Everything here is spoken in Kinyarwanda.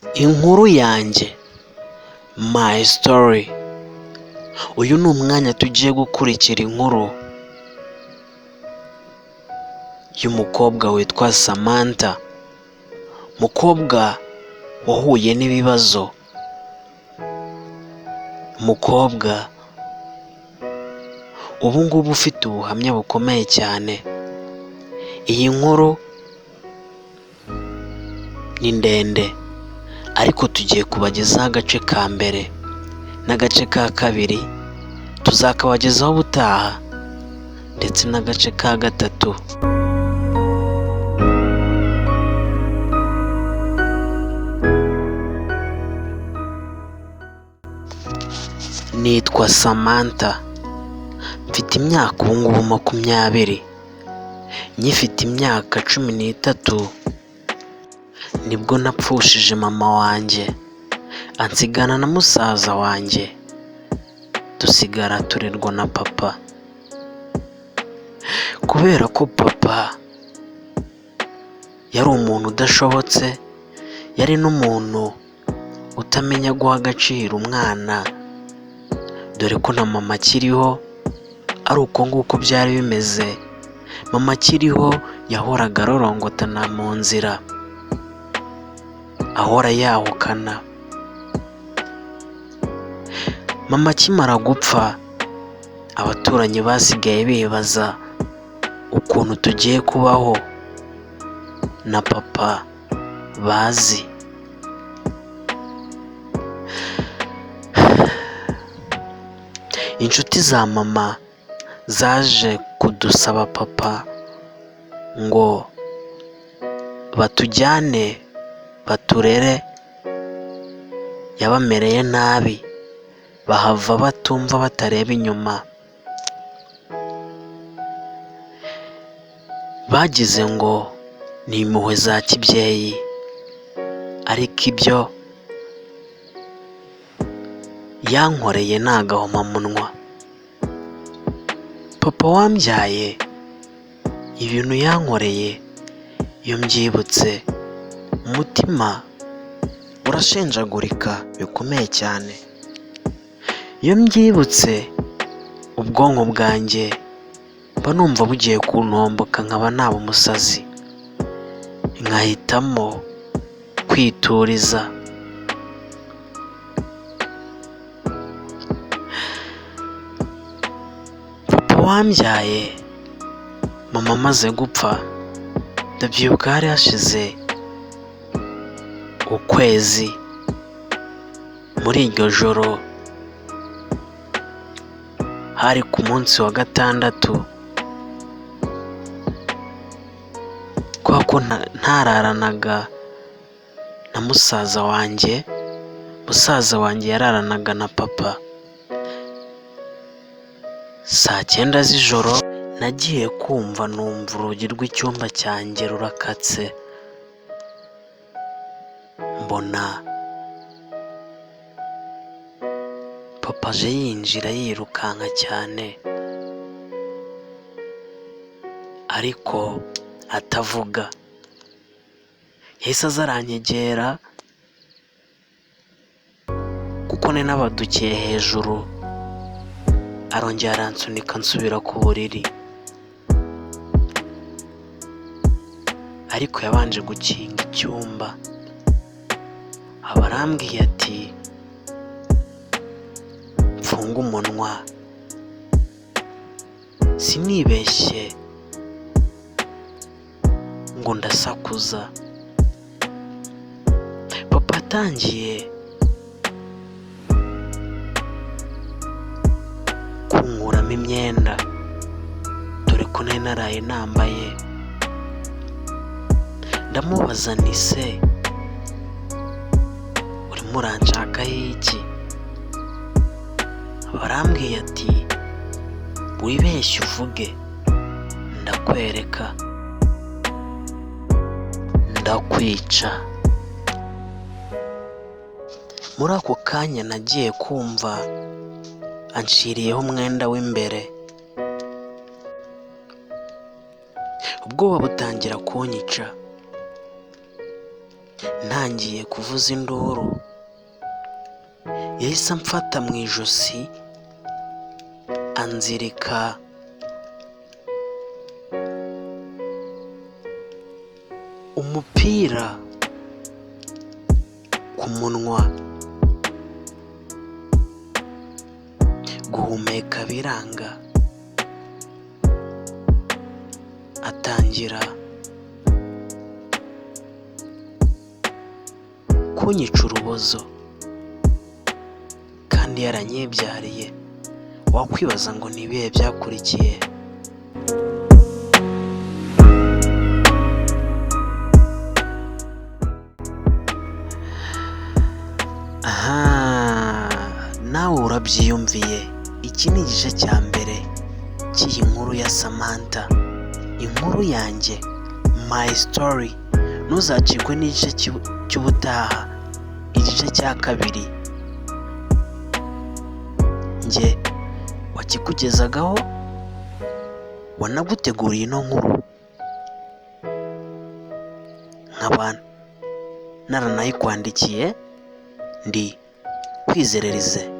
Inkuru yanjye, my story. Uyu ni umwanya tugiye gukurikira inkuru y'umukobwa witwa Samantha. Umukobwa wahuye n'ibibazo, umukobwa ubu ngubu ufite ubuhamya bukomeye cyane. Iyi nkuru ni ndende ariko tugiye kubagezaho agace ka mbere n'agace ka kabiri, tuzakabagezaho ubutaha ndetse n'agace ka gatatu. Nitwa Samantha, mfite imyaka ubu ngubu 20. Nyifite imyaka 13 nibwo napfushije mama wanjye, ansigana na musaza wanjye, dusigara turerwa na papa. Kubera ko papa yari umuntu udashobotse, yari n'umuntu utamenya guha agaciro umwana, dore ko na mama akiriho ari uko nguko byari bimeze. Mama akiriho yahoraga arorongotana mu nzira, ahora yahukana. Mama akimara gupfa, abaturanyi basigaye bibaza ukuntu tugiye kubaho na papa bazi. Inshuti za mama zaje kudusaba papa ngo batujyane baturere, yabamereye nabi, bahava batumva batareba inyuma. Bagize ngo ni impuhwe za kibyeyi, ariko ibyo yankoreye ni agahomamunwa. Papa wambyaye, ibintu yankoreye iyo mbyibutse umutima urashenjagurika bikomeye cyane. Iyo mbyibutse ubwonko bwanjye mba numva bugiye kuntomboka, nkaba naba umusazi, nkahitamo kwituriza. Papa wambyaye, mama amaze gupfa, ndabyibuka hari hashize ukwezi. Muri iryo joro hari ku munsi wa gatandatu, kubera ko ntararanaga na musaza wanjye, musaza wanjye yararanaga na papa. Saa 9 z'ijoro nagiye kumva numva urugi rw'icyumba cyanjye rurakatse, mbona papa aje yinjira yirukanka cyane ariko atavuga. Yahise aza aranyegera kuko nari nabadukiye hejuru, arongera aransunika nsubira ku buriri, ariko yabanje gukinga icyumba. Aba arambwiye ati mfunge umunwa. Sinibeshye ngo ndasakuza. Papa atangiye kunkuramo imyenda, dore ko nari naraye nambaye. Ndamubaza nti se urimo uranshakaho iki? Barambwiye ati wibeshye uvuge, ndakwereka, ndakwica. Muri ako kanya nagiye kumva anshiriyeho umwenda w'imbere, ubwoba butangira kunyica. ntangiye kuvuza induru, yahise amfata mu ijosi anzirika umupira ku munwa, guhumeka biranga, atangira kunyica urubozo kandi yaranyibyariye. Wakwibaza ngo ni ibihe byakurikiye? Nawe urabyiyumviye. Iki ni igice cya mbere cy'iyi nkuru ya Samantha, inkuru yanjye, my story. Ntuzacikwe n'igice cy'ubutaha, igice cya kabiri. Njye wakikugezagaho, wanaguteguriye ino nkuru, nkaba naranayikwandikiye. Ndi Kwizererize.